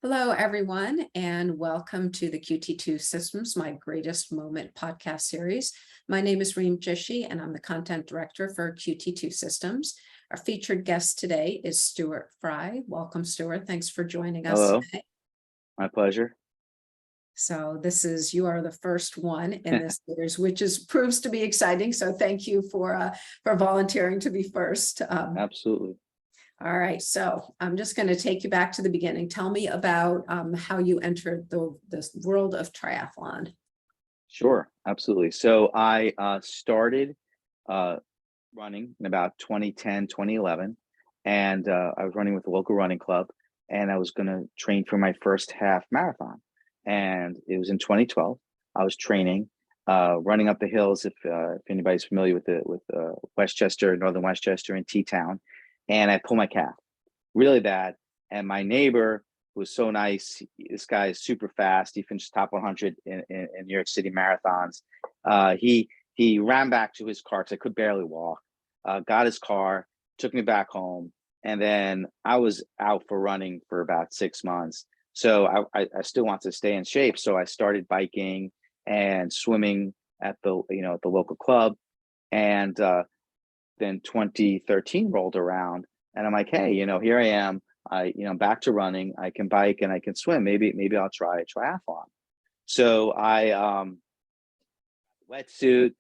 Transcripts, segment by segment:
Hello, everyone, and welcome to the QT2 Systems, My Greatest Moment podcast series. My name is Reem Jishi, and I'm the content director for QT2 Systems. Our featured guest today is Stewart Frey. Welcome, Stewart. Thanks for joining us Hello, today. my pleasure. So you are the first one in this series, which proves to be exciting. So thank you for volunteering to be first. Absolutely. All right, so I'm just going to take you back to the beginning. Tell me about how you entered this world of triathlon. Sure, absolutely. So I started running in about 2010, 2011, and I was running with the local running club, and I was going to train for my first half marathon. And it was in 2012. I was training, running up the hills. If anybody's familiar with Westchester, Northern Westchester, and T-Town, and I pulled my calf really bad. And my neighbor was so nice. This guy is super fast. He finished top 100 in New York City marathons. He ran back to his car because I could barely walk. Got his car, took me back home, and then I was out for running for about 6 months. So I still want to stay in shape. So I started biking and swimming at the local club, and then 2013 rolled around, and I'm like, hey, here I am. I'm back to running. I can bike and I can swim. Maybe I'll try a triathlon. So I wetsuit,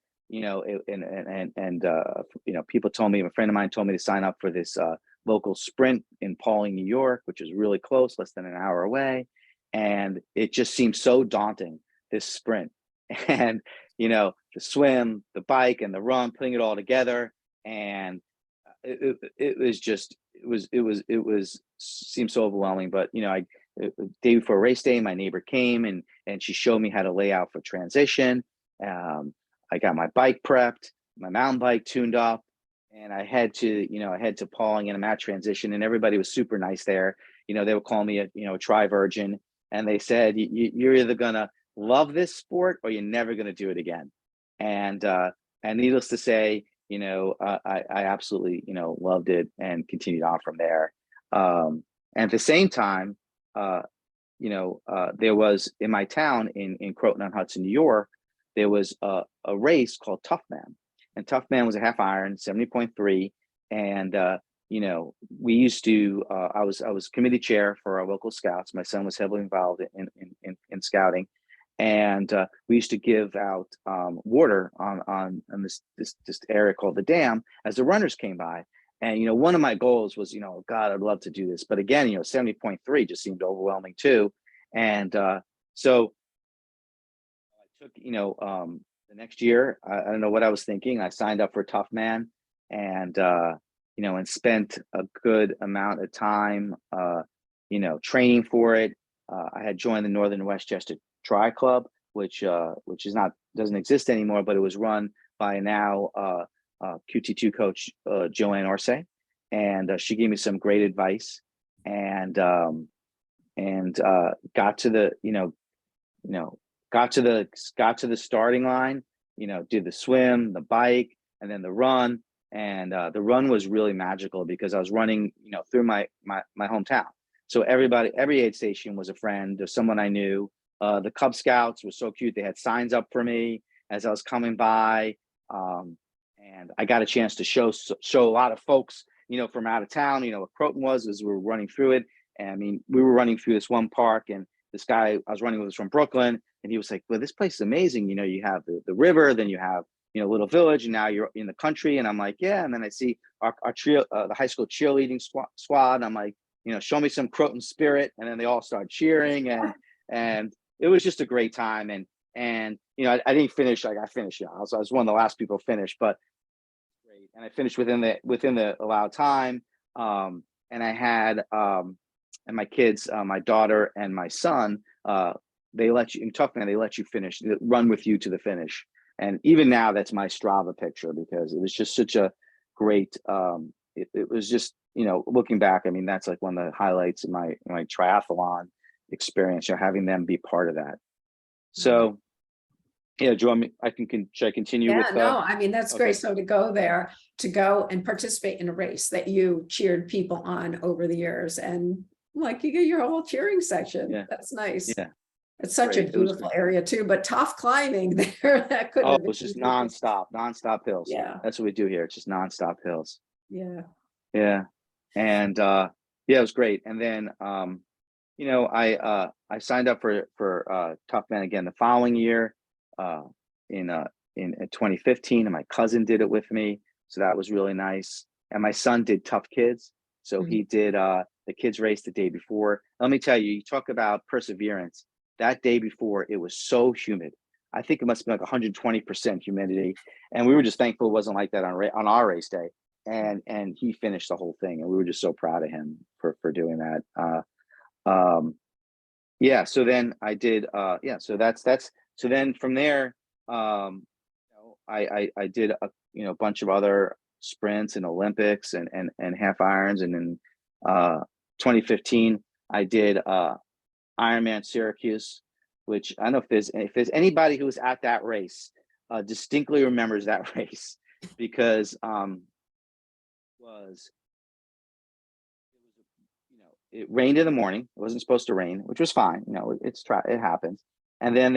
people told me, a friend of mine told me to sign up for this local sprint in Pauling, New York, which is really close, less than an hour away. And it just seemed so daunting, this sprint. And, the swim, the bike, and the run, putting it all together. And it was seemed so overwhelming. But day before race day, my neighbor came and she showed me how to lay out for transition. I got my bike prepped, my mountain bike tuned up, and I head to Pauling, and I'm at transition, and everybody was super nice there. They would call me a tri-virgin, and they said, you're either gonna love this sport or you're never gonna do it again. And needless to say, I absolutely, loved it and continued on from there. And at the same time, there was in my town in Croton-on-Hudson, New York, there was a race called Tough Man. And Tough Man was a half iron, 70.3. And, we used to, I was committee chair for our local scouts. My son was heavily involved in scouting. And we used to give out water on this area called the dam as the runners came by. And one of my goals was, God, I'd love to do this, but again, 70.3 just seemed overwhelming too. And so I took, the next year, I don't know what I was thinking. I signed up for Tough Man, and and spent a good amount of time, training for it. I had joined the Northern Westchester Tri Club, which doesn't exist anymore, but it was run by now QT2 coach Joanne Orsay, and she gave me some great advice, and got to the got to the starting line. Did the swim, the bike, and then the run. And the run was really magical because I was running through my hometown. So every aid station was a friend or someone I knew. The Cub Scouts were so cute. They had signs up for me as I was coming by. And I got a chance to show a lot of folks, from out of town, what Croton was as we were running through it. And I mean, we were running through this one park, and this guy I was running with was from Brooklyn, and he was like, well, this place is amazing. You have the river, then you have, little village, and now you're in the country. And I'm like, yeah. And then I see our trio, the high school cheerleading squad. And I'm like, show me some Croton spirit. And then they all started cheering, and it was just a great time. And I didn't finish. Like I finished, I was one of the last people to finish, but great. And I finished within the allowed time. And I had, and my kids, my daughter and my son, they let you in Tough Man, they let you finish, run with you to the finish. And even now, that's my Strava picture, because it was just such a great, it was just, looking back, I mean, that's like one of the highlights of my triathlon experience, having them be part of that. So, do you want me, should I continue with? No, I mean, that's okay. great. So to go and participate in a race that you cheered people on over the years, and Like you get your whole cheering section. Yeah. That's nice. Yeah. It's such Great. a It was beautiful great. area too, but tough climbing there. That couldn't Oh, have it been was just easy. nonstop hills. Yeah. That's what we do here. It's just nonstop hills. Yeah. Yeah. And yeah, it was great. And then I signed up for Tough Men again the following year, uh in 2015, and my cousin did it with me. So that was really nice. And my son did Tough Kids. So Mhm. he did the kids race the day before. Let me tell you, you talk about perseverance. That day before, it was so humid. I think it must have been like 120% humidity. And we were just thankful it wasn't like that on our race day. And he finished the whole thing, and we were just so proud of him for doing that. Yeah, so then I did yeah, so that's so then from there, I did a bunch of other sprints and Olympics and half irons. And then 2015 I did Ironman Syracuse, which I don't know if there's anybody who was at that race distinctly remembers that race, because was it rained in the morning. It wasn't supposed to rain, which was fine. It happens. And then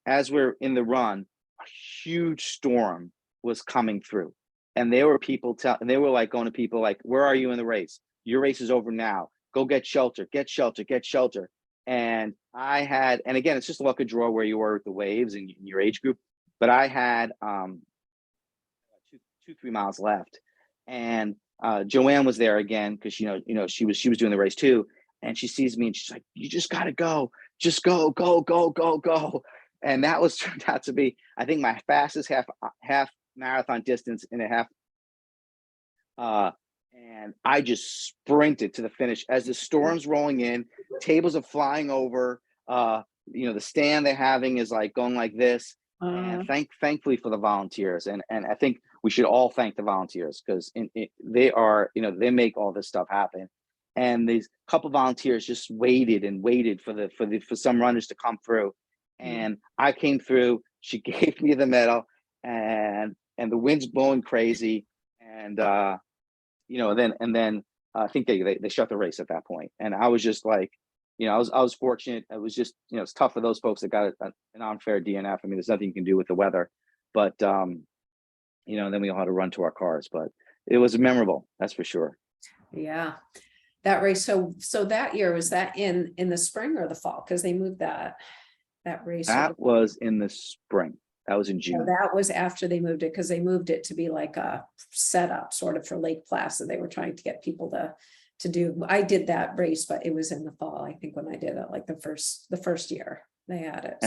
as we're in the run, a huge storm was coming through, and there were and they were like going to people like, "Where are you in the race? Your race is over now. Go get shelter. Get shelter. Get shelter." And and again, it's just luck of draw where you were with the waves and your age group, but I had 3 miles left, and Joanne was there again because she was doing the race too, and she sees me and she's like, "You just got to go, just go, go, go, go, go." And that was turned out to be, I think, my fastest half marathon distance in a half. And I just sprinted to the finish as the storm's rolling in, tables are flying over. The stand they're having is like going like this. And thankfully for the volunteers, and I think we should all thank the volunteers, because they are, they make all this stuff happen. And these couple volunteers just waited and waited for some runners to come through, and I came through. She gave me the medal, and the wind's blowing crazy, and then I think they shut the race at that point, and I was just like, I was fortunate. It was just, it's tough for those folks that got an unfair DNF. I mean, there's nothing you can do with the weather, but then we all had to run to our cars. But it was memorable, that's for sure. Yeah. That race. So that year, was that in the spring or the fall? Because they moved that race. That was in the spring. That was in So June. that was after they moved it, because they moved it to be like a setup sort of for Lake Placid. They were trying to get people to do. I did that race, but it was in the fall, I think, when I did it, like the first year they had it.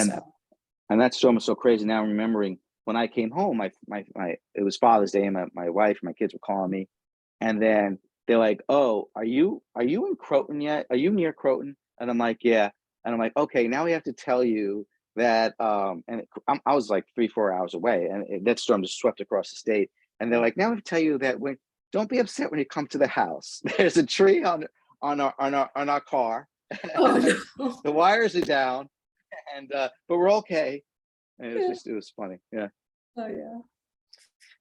And that storm was so crazy. Now I'm remembering when I came home, my it was Father's Day, and my wife and my kids were calling me, and then they're like, "Oh, are you in Croton yet? Are you near Croton?" And I'm like, "Yeah." And I'm like, "Okay, now we have to tell you that." I was like 3-4 hours away, and that storm just swept across the state. And they're like, "Now we have to tell you that don't be upset when you come to the house. There's a tree on our car. Oh, no. The wires are down, but we're okay." And it was funny. Yeah. Oh, yeah.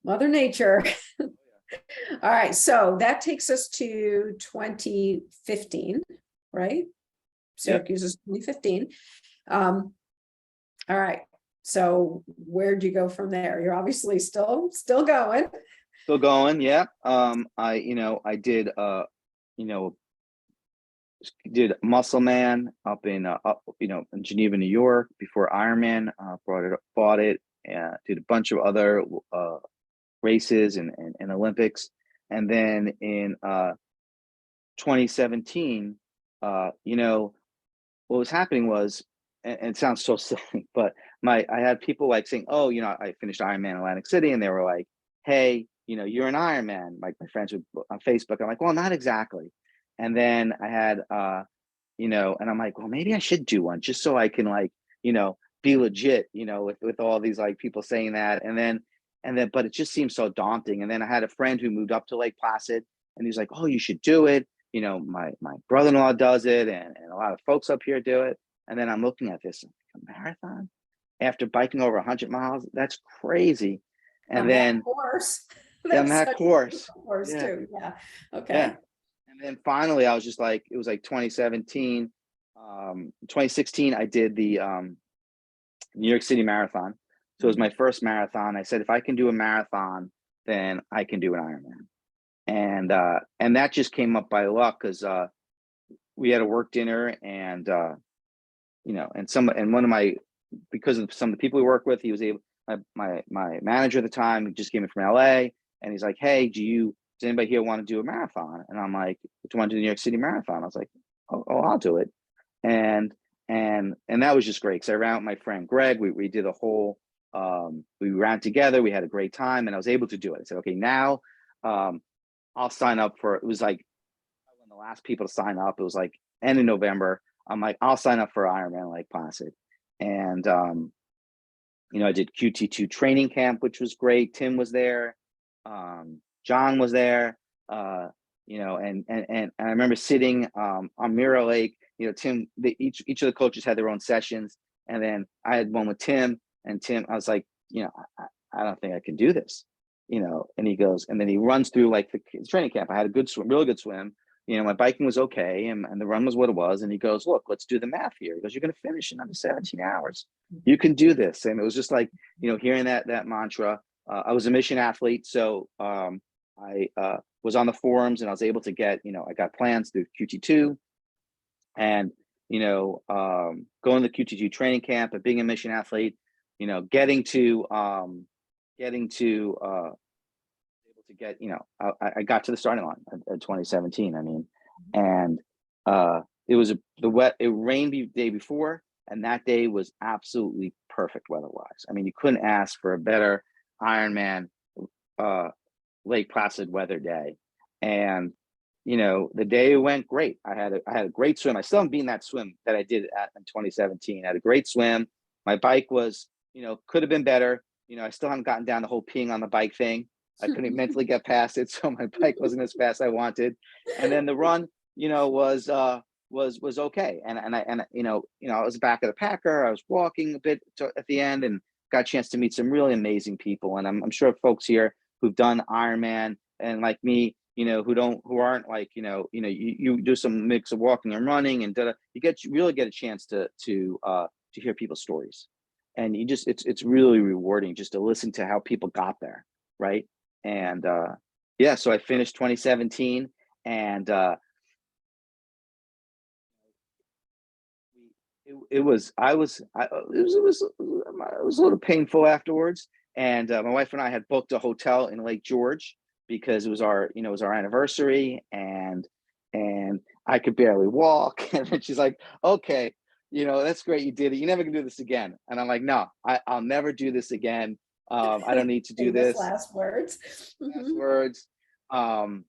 Mother Nature. All right. So that takes us to 2015, right? Syracuse is 2015. All right. So where'd you go from there? You're obviously still going. Still going. Yeah. I did Muscle Man up in Geneva, New York before Ironman. Bought it. Did a bunch of other races and Olympics, and then in 2017, what was happening was, and it sounds so silly, but I had people like saying, "Oh, I finished Ironman Atlantic City," and they were like, "Hey, you're an Ironman." Like my friends on Facebook. I'm like, "Well, not exactly." And then I had, and I'm like, "Well, maybe I should do one just so I can be legit, with all these like people saying that." But it just seems so daunting. And then I had a friend who moved up to Lake Placid, and he's like, "Oh, you should do it. My brother-in-law does it, and a lot of folks up here do it." And then I'm looking at this, a marathon after biking over 100 miles. That's crazy. And then course. on that course, course yeah, too. Yeah. Okay. yeah. And then finally, I was just like, it was like 2017, 2016, I did the New York City Marathon. So it was my first marathon. I said, if I can do a marathon, then I can do an Ironman. And that just came up by luck because we had a work dinner, and and one of my, because of some of the people we work with, he was able, my manager at the time, he just came in from LA, and he's like, hey, does anybody here want to do a marathon? And I'm like, do you want to do the New York City Marathon? I was like, oh, I'll do it. And that was just great because I ran with my friend Greg. We did a whole, we ran together. We had a great time, and I was able to do it. I said, okay, now I'll sign up for, it was like one of the last people to sign up. It was like end of November. I'm like, I'll sign up for IRONMAN Lake Placid. And I did QT2 training camp, which was great. Tim was there. John was there. And I remember sitting on Mirror Lake. Tim, each of the coaches had their own sessions, and then I had one with Tim. And Tim, I was like, I don't think I can do this, And he goes, and then he runs through like the training camp. I had a good swim, really good swim. My biking was okay, and the run was what it was. And he goes, look, let's do the math here. He goes, you're going to finish in under 17 hours. You can do this. And it was just like, hearing that mantra. I was a mission athlete, so I was on the forums, and I was able to get, I got plans through QT2, and going to the QT2 training camp and being a mission athlete, getting to get, I got to the starting line in 2017. I mean, and it rained the day before, and that day was absolutely perfect weather-wise. I mean, you couldn't ask for a better Ironman Lake Placid weather day. And the day went great. I had a great swim. I still haven't beaten that swim that I did in 2017. I had a great swim. My bike was, could have been better. I still haven't gotten down the whole peeing on the bike thing. I couldn't mentally get past it, so my bike wasn't as fast as I wanted. And then the run, was okay. And I was back at the Packer. I was walking a bit at the end, and got a chance to meet some really amazing people. And I'm sure folks here who've done Ironman, and like me, who aren't like, you do some mix of walking and running, and you really get a chance to hear people's stories. And it's really rewarding just to listen to how people got there. Right. And so I finished 2017, and it was a little painful afterwards. And my wife and I had booked a hotel in Lake George because it was our anniversary, and I could barely walk. And then she's like, okay, that's great, you did it, you never can do this again. And I'm like, no, I'll never do this again. I don't need to do this. Last words. Last words. And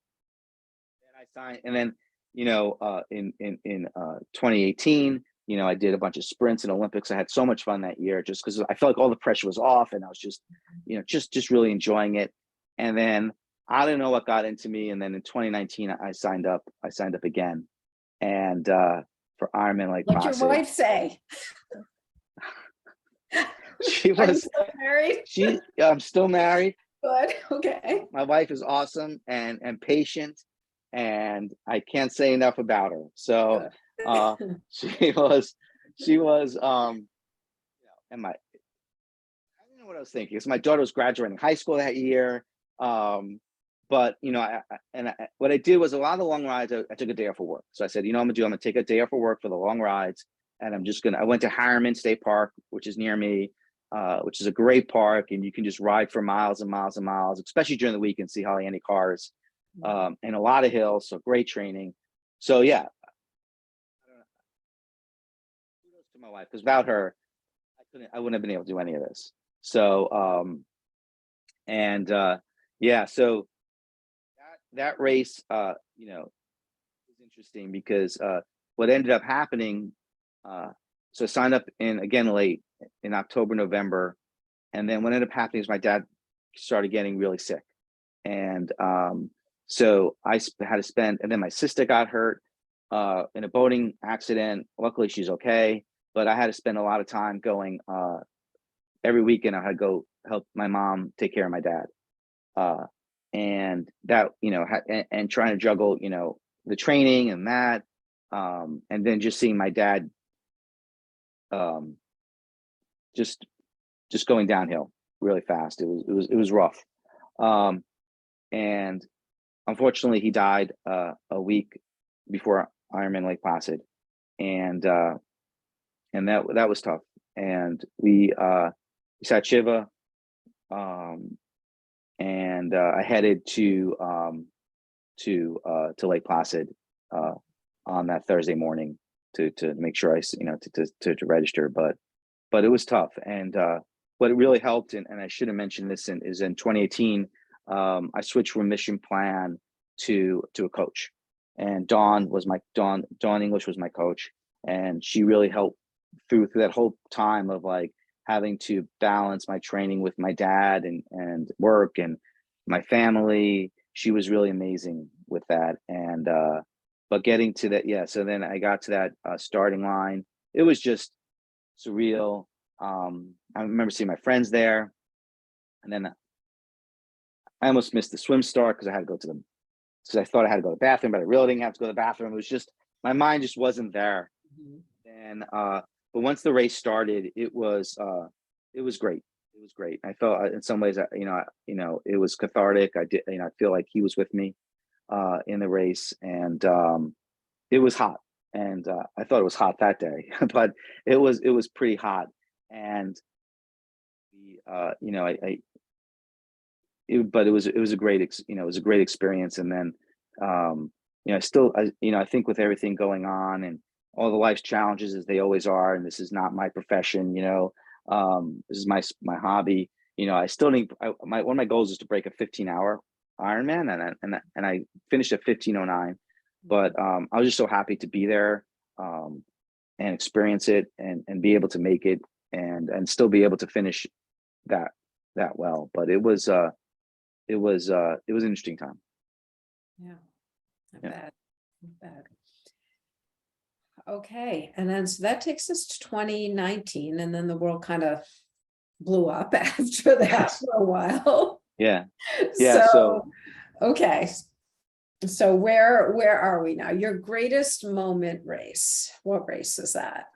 I signed, and then in 2018, I did a bunch of sprints and Olympics. I had so much fun that year, just because I felt like all the pressure was off, and I was just, just really enjoying it. And then I don't know what got into me, and then in 2019, I signed up again, and for Ironman Lake Placid. What'd your wife say? She was. Are you still married? I'm still married. Good. Okay. My wife is awesome and patient, and I can't say enough about her. So she was and I don't know what I was thinking. Because my daughter was graduating high school that year. But what I did was, a lot of the long rides, I took a day off of work. So I said, I'm gonna take a day off of work for the long rides, and I went to Harriman State Park, which is near me, which is a great park, and you can just ride for miles and miles and miles, especially during the week, and see hardly any cars, and a lot of hills, so great training. So yeah, kudos to my wife, because without her, I wouldn't have been able to do any of this. So so that race, was interesting because what ended up happening, so I signed up late in October, November. And then what ended up happening is my dad started getting really sick. And so I had to spend, and then my sister got hurt in a boating accident. Luckily, she's okay. But I had to spend a lot of time going every weekend. I had to go help my mom take care of my dad. And that, and trying to juggle, the training and that, and then just seeing my dad, um, just going downhill really fast. It was rough. And unfortunately he died a week before Ironman Lake Placid. And that was tough. And we sat Shiva, and I headed to Lake Placid on that Thursday morning to make sure to register, but it was tough. And what really helped, and I should have mentioned this, is in 2018 I switched from mission plan to a coach, and Dawn English was my coach, and she really helped through that whole time of like having to balance my training with my dad and work and my family. She was really amazing with that. And but getting to that, yeah, so then I got to that starting line. It was just surreal. I remember seeing my friends there, and then I almost missed the swim start because I I thought I had to go to the bathroom, but I really didn't have to go to the bathroom. It was just, my mind just wasn't there. And but once the race started, it was great. It was great. I felt in some ways, it was cathartic. I feel like he was with me in the race, and it was hot. And I thought it was hot that day, but it was pretty hot. And but it was a great experience. And then I think with everything going on and all the life's challenges as they always are, and this is not my profession, this is my hobby. I still need, one of my goals is to break a 15-hour Ironman, and I finished at 15:09. But I was just so happy to be there and experience it and be able to make it and still be able to finish that well. But it was an interesting time. Yeah, not Yeah. bad. Not bad. Okay, and then so that takes us to 2019, and then the world kind of blew up after that for a while. Yeah. So okay, so where are we now? Your greatest moment race. What race is that?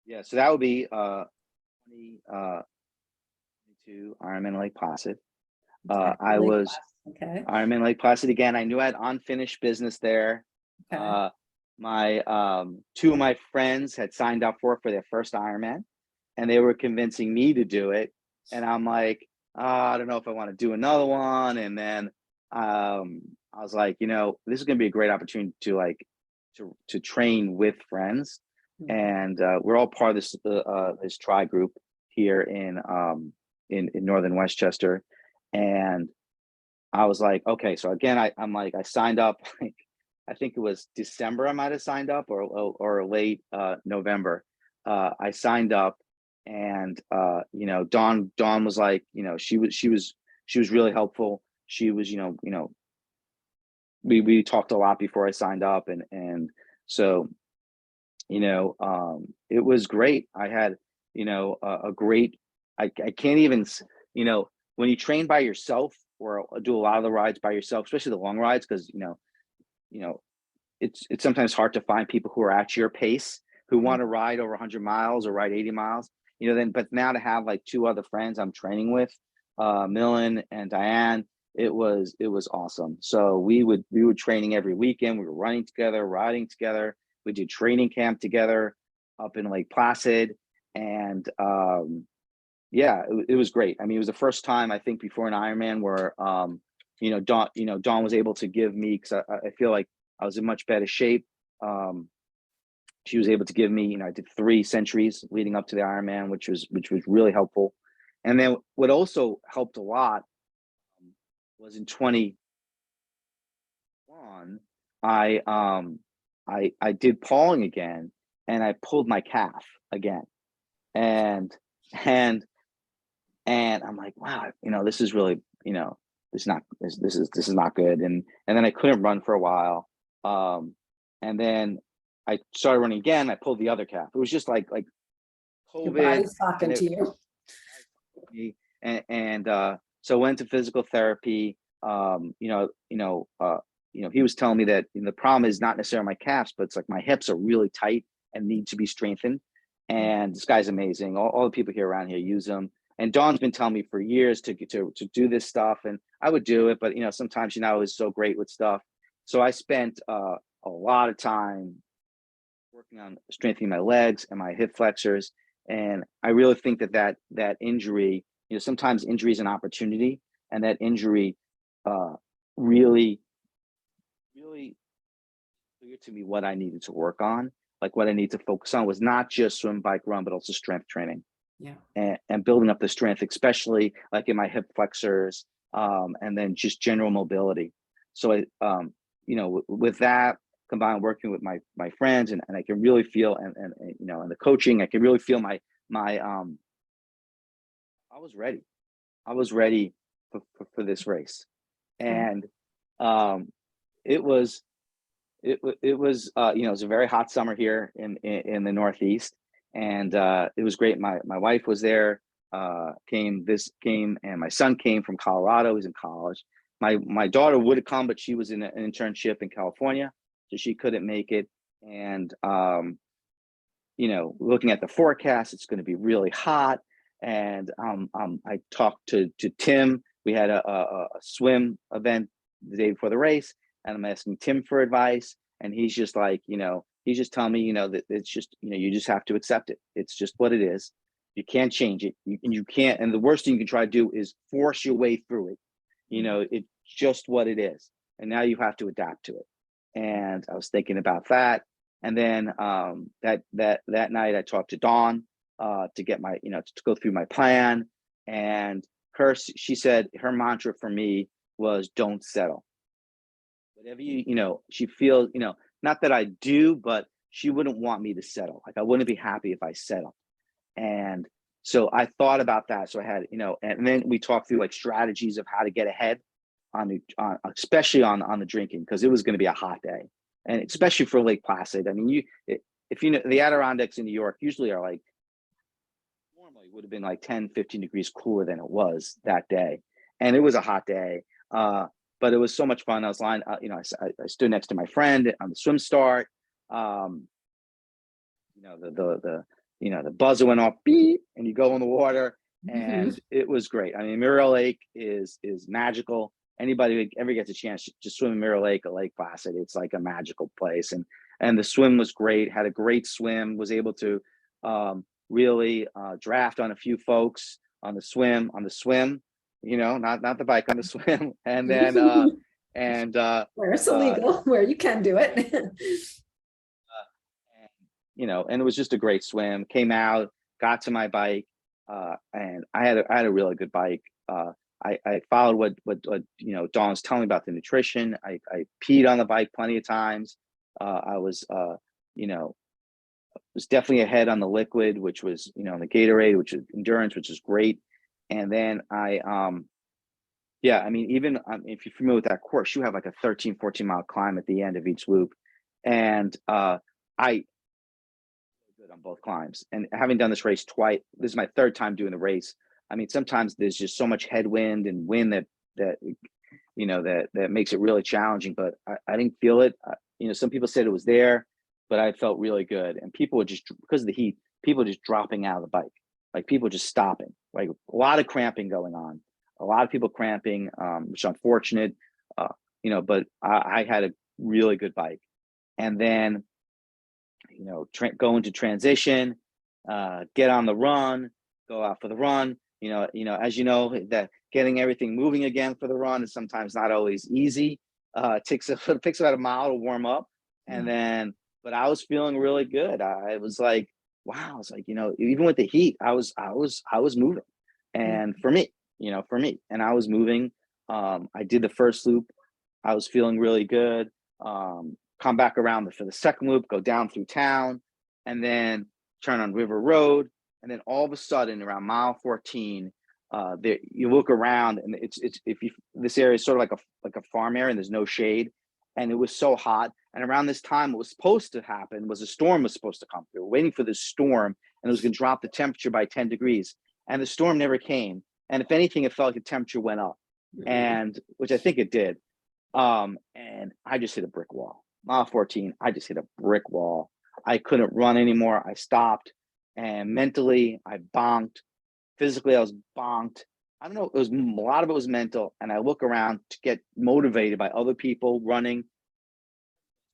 Yeah, so that would be 2022 Ironman Lake Placid. Okay, I Lake was Placid. Okay. Ironman Lake Placid again. I knew I had unfinished business there. Okay. My two of my friends had signed up for their first Ironman, and they were convincing me to do it. And I'm like, I don't know if I want to do another one. And then I was like, this is going to be a great opportunity to train with friends. And we're all part of this tri group here in northern Westchester. And I was like, okay, so again, I signed up. I think it was December I might have signed up, or late November. I signed up, and Dawn was like, she was really helpful. She was, we talked a lot before I signed up, and so it was great. I had a great, I can't even, when you train by yourself or do a lot of the rides by yourself, especially the long rides, because it's sometimes hard to find people who are at your pace, who want to ride over 100 miles or ride 80 miles, but now to have like two other friends I'm training with, Millen and Diane, it was awesome. So we were training every weekend. We were running together, riding together. We did training camp together up in Lake Placid. And yeah, it was great. I mean, it was the first time, I think, before an Ironman where Dawn was able to give me, because I feel like I was in much better shape. She was able to give me, I did 3 centuries leading up to the Ironman, which was really helpful. And then what also helped a lot was in 2021, I did pawing again, and I pulled my calf again, and I'm like, wow, this is really, this is not good. And then I couldn't run for a while. And then I started running again. I pulled the other calf. It was just like Your COVID, body's talking to you. and so I went to physical therapy. he was telling me that the problem is not necessarily my calves, but it's like my hips are really tight and need to be strengthened. And this guy's amazing. All the people here around here use them. And Dawn's been telling me for years to do this stuff, and I would do it, but sometimes I was so great with stuff. So I spent a lot of time working on strengthening my legs and my hip flexors. And I really think that injury, sometimes injury is an opportunity, and that injury really clear to me what I needed to work on. Like what I need to focus on was not just swim, bike, run, but also strength training. Yeah. And building up the strength, especially like in my hip flexors, and then just general mobility. So with that combined working with my friends, and I can really feel, and the coaching, I can really feel my I was ready. I was ready for this race. And it was it was it was a very hot summer here in the Northeast, and it was great. My wife was there, came, and my son came from Colorado. He's in college. My daughter would have come, but she was in an internship in California, so she couldn't make it. And looking at the forecast, it's going to be really hot. And I talked to Tim. We had a swim event the day before the race, and I'm asking Tim for advice, and he's just like, he's just telling me, that it's just, you just have to accept it. It's just what it is. You can't change it. You can't. And the worst thing you can try to do is force your way through it. It's just what it is. And now you have to adapt to it. And I was thinking about that. And then that night I talked to Dawn to get my, to go through my plan. And she said her mantra for me was don't settle. Whatever she feels, not that I do, but she wouldn't want me to settle. Like I wouldn't be happy if I settled. And so I thought about that. So I had, and then we talked through like strategies of how to get ahead especially on the drinking, because it was going to be a hot day, and especially for Lake Placid. I mean, if the Adirondacks in New York usually are like, normally would have been like 10, 15 degrees cooler than it was that day. And it was a hot day. But it was so much fun. I was lying, I stood next to my friend on the swim start. The buzzer went off, beep, and you go in the water, and it was great. I mean, Mirror Lake is magical. Anybody who ever gets a chance to swim in Mirror Lake or Lake Placid, it's like a magical place. And the swim was great. Had a great swim. Was able to really draft on a few folks on the swim. Not the bike, on the swim. And then where it's illegal, where you can do it. And it was just a great swim. Came out, got to my bike, and I had a really good bike. I followed what Dawn was telling me about the nutrition. I peed on the bike plenty of times. I was was definitely ahead on the liquid, which was the Gatorade, which is endurance, which is great. And then even if you're familiar with that course, you have like a 13, 14 mile climb at the end of each loop. And I good on both climbs. And having done this race twice, this is my third time doing the race. I mean, sometimes there's just so much headwind and wind that makes it really challenging, but I didn't feel it. Some people said it was there, but I felt really good. And people were just, because of the heat, people just dropping out of the bike, like people just stopping, like a lot of cramping going on, a lot of people cramping, which is unfortunate, but I had a really good bike. And then, go into transition, get on the run, go out for the run. As that getting everything moving again for the run is sometimes not always easy. It takes about a mile to warm up, and then, but I was feeling really good. I was like, wow. I was like, even with the heat, I was moving, and for me, and I was moving. I did the first loop. I was feeling really good. Come back around for the second loop, go down through town, and then turn on River Road. And then all of a sudden, around mile 14, you look around, and this area is sort of like a farm area, and there's no shade, and it was so hot. And around this time, what was supposed to happen was a storm was supposed to come through. We're waiting for this storm, and it was going to drop the temperature by 10 degrees. And the storm never came. And if anything, it felt like the temperature went up, and which I think it did. And I just hit a brick wall. Mile 14, I just hit a brick wall. I couldn't run anymore. I stopped, and mentally I bonked. Physically, I was bonked. I don't know. It was a lot of it was mental, and I look around to get motivated by other people running,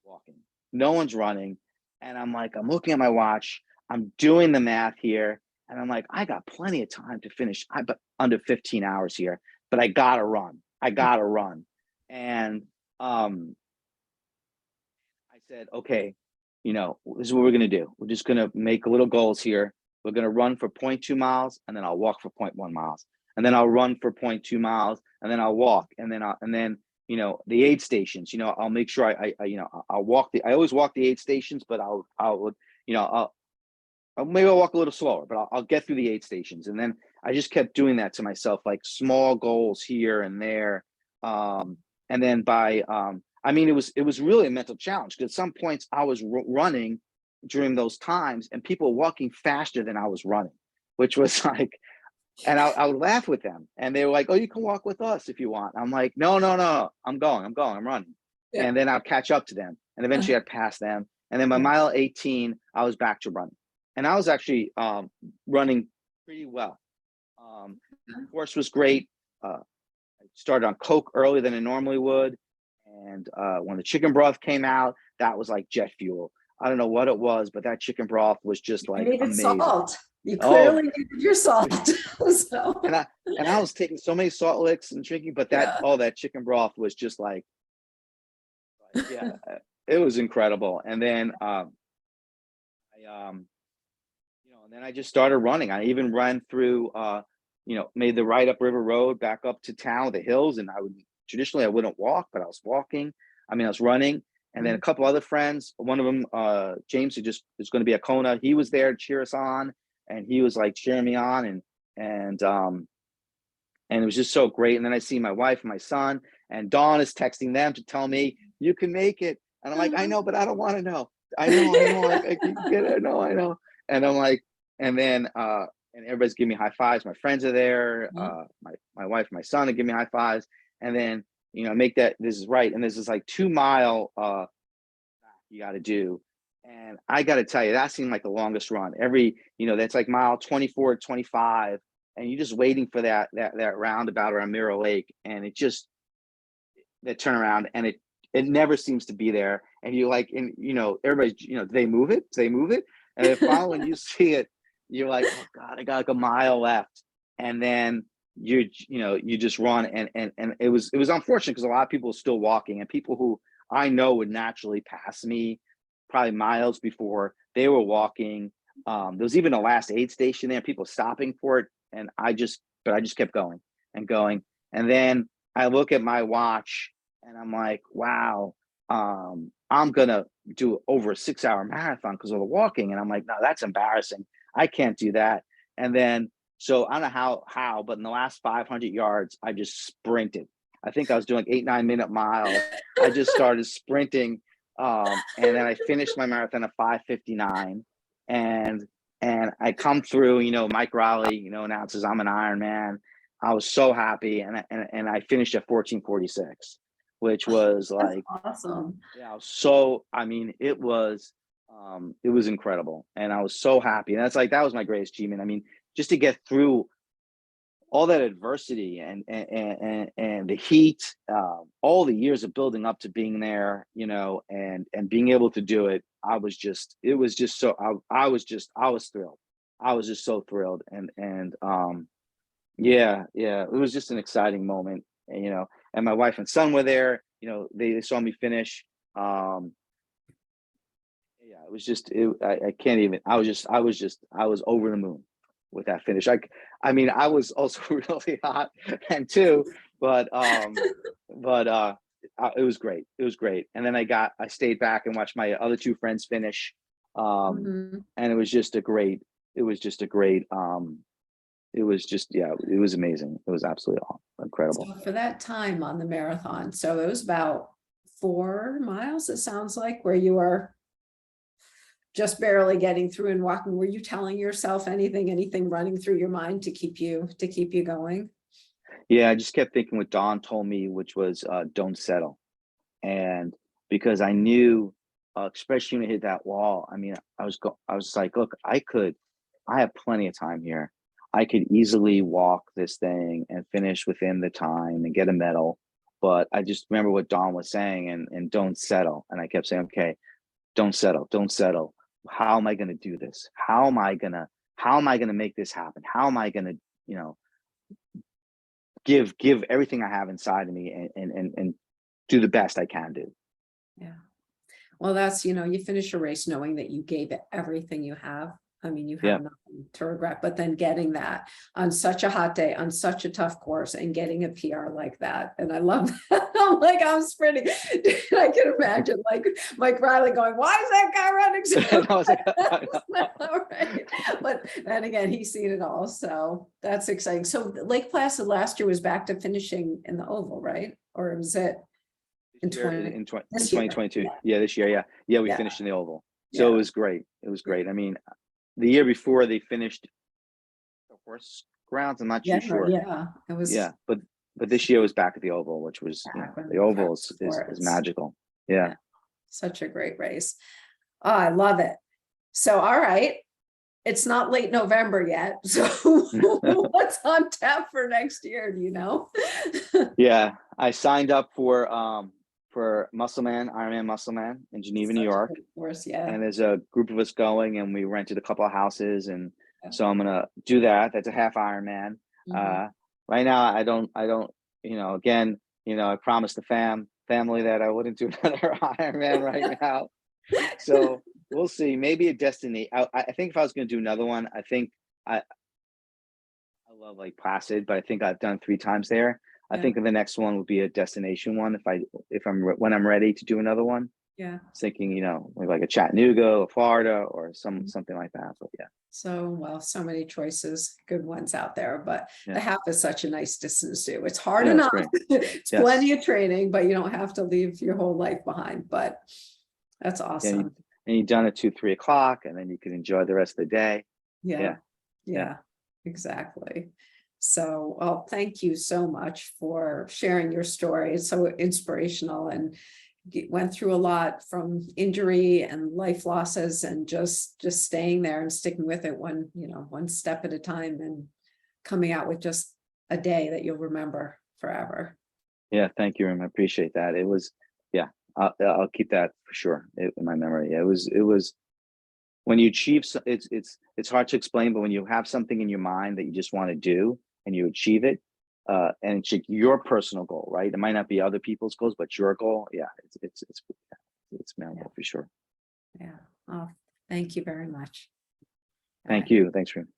walking. No one's running, and I'm like, I'm looking at my watch. I'm doing the math here, and I'm like, I got plenty of time to finish. But under 15 hours here, but I gotta run. I gotta run, and I said, okay, this is what we're gonna do. We're just gonna make little goals here. We're gonna run for 0.2 miles, and then I'll walk for 0.1 miles, and then I'll run for 0.2 miles, and then I'll walk, and then the aid stations. I'll make sure I'll walk I always walk the aid stations, but maybe I'll walk a little slower, but I'll get through the aid stations, and then I just kept doing that to myself, like small goals here and there, and then it was really a mental challenge, because at some points I was running during those times, and people were walking faster than I was running, which was like, and I would laugh with them, and they were like, "Oh, you can walk with us if you want." I'm like, "No, no, no, I'm running," Yeah. and then I'll catch up to them, and eventually I'd pass them, and then by mile 18, I was back to running, and I was actually running pretty well. The course was great. I started on Coke earlier than I normally would. And when the chicken broth came out, that was like jet fuel. I don't know what it was, but that chicken broth was just You like needed amazing. salt. You Oh, clearly needed your salt. So, and I was taking so many salt licks and drinking, but yeah. that chicken broth was just like yeah, it was incredible. And then and then I just started running. I even ran through made the ride up River Road back up to town, the hills, and traditionally I wouldn't walk, but I was walking. I was running. And then a couple other friends, one of them, James, who just is going to be a Kona, he was there to cheer us on, and he was like cheering me on, and it was just so great. And then I see my wife and my son, and Dawn is texting them to tell me, "You can make it." And I'm like, "I know, but I don't want to know. I know, I can get it. I know." And I'm like, and then and everybody's giving me high fives. My friends are there. My wife and my son are giving me high fives. And then make that, this is right. And this is like 2 mile you got to do. And I got to tell you, that seemed like the longest run. That's like mile 24, 25, and you're just waiting for that roundabout around Mirror Lake, and it just that turnaround, and it never seems to be there. And you like, and everybody's, do they move it? Do they move it? And then finally, when you see it, you're like, oh God, I got like a mile left. And then you just run, and it was unfortunate, because a lot of people are still walking, and people who I know would naturally pass me probably miles before, they were walking. There was even a last aid station there, people stopping for it, and I just kept going and going. And then I look at my watch, and I'm like, wow, I'm gonna do over a 6-hour marathon because of the walking. And I'm like, no, that's embarrassing. I can't do that. And then, so I don't know how, but in the last 500 yards, I just sprinted. I think I was doing 8-9 minute miles. I just started sprinting. And then I finished my marathon at 5:59. And I come through, Mike Raleigh, announces I'm an Ironman. I was so happy. And I finished at 14:46, which was like, Awesome. yeah, it was incredible. And I was so happy. And that was my greatest achievement. Just to get through all that adversity and the heat, all the years of building up to being there, and being able to do it. I was thrilled. I was just so thrilled. Yeah, it was just an exciting moment. And my wife and son were there, they saw me finish. Yeah, it was just, I can't even, I was over the moon with that finish. I was also really hot and too, but it was great. It was great. And then I stayed back and watched my other two friends finish. And it was just a great, it was amazing. It was absolutely incredible. So for that time on the marathon, so it was about 4 miles, it sounds like, where you are just barely getting through and walking. Were you telling yourself anything running through your mind to keep you going? Yeah, I just kept thinking what Don told me, which was don't settle. And because I knew, especially when I hit that wall, I mean, I was like, look, I have plenty of time here. I could easily walk this thing and finish within the time and get a medal. But I just remember what Don was saying, and don't settle. And I kept saying, okay, don't settle, don't settle. How am I going to do this? How am I going to make this happen? How am I going to, you know, give everything I have inside of me and do the best I can do. Yeah. Well, that's, you know, you finish a race knowing that you gave it everything you have. I mean, you have Yeah. nothing to regret, but then getting that on such a hot day, on such a tough course, and getting a PR like that. And I love that. I'm like, I'm sprinting. I can imagine like Mike Riley going, why is that guy running so I was like, all right. But then again, he's seen it all. So that's exciting. So Lake Placid last year was back to finishing in the oval, right? Or was it in 2022? Yeah. Yeah, this year. Yeah, we finished in the oval. So it was great. It was great. I mean, the year before they finished the horse grounds. I'm not too sure. Yeah, it was. Yeah, but this year was back at the oval, which was, you know, the oval is magical. Yeah. Such a great race. Oh, I love it. So, all right. It's not late November yet. So what's on tap for next year? Do you know? Yeah, I signed up for Ironman Muscleman in Geneva, New York. Of course, yeah. And there's a group of us going, and we rented a couple of houses, and so I'm gonna do that. That's a half Ironman. Right now, I don't, you know, again, you know, I promised the family that I wouldn't do another Ironman right now. So we'll see. Maybe a destiny. I think if I was gonna do another one, I think I love Lake Placid, but I think I've done 3 times there. I think the next one would be a destination one when I'm ready to do another one. Yeah. Thinking, you know, like a Chattanooga or Florida or something like that. But yeah. So, well, so many choices, good ones out there, but the half is such a nice distance too. It's hard enough. It's plenty of training, but you don't have to leave your whole life behind. But that's awesome. And you've done it 2-3 o'clock, and then you can enjoy the rest of the day. Yeah, exactly. So, well, thank you so much for sharing your story. It's so inspirational, and went through a lot from injury and life losses, and just staying there and sticking with it one step at a time, and coming out with just a day that you'll remember forever. Yeah, thank you, Rim. I appreciate that. It was, I'll keep that for sure in my memory. It was when you achieve, it's hard to explain, but when you have something in your mind that you just want to do and you achieve it, and it's your personal goal, right? It might not be other people's goals, but your goal. Yeah, it's memorable for sure. Yeah. Oh, thank you very much. Thank you. Thanks, Rim.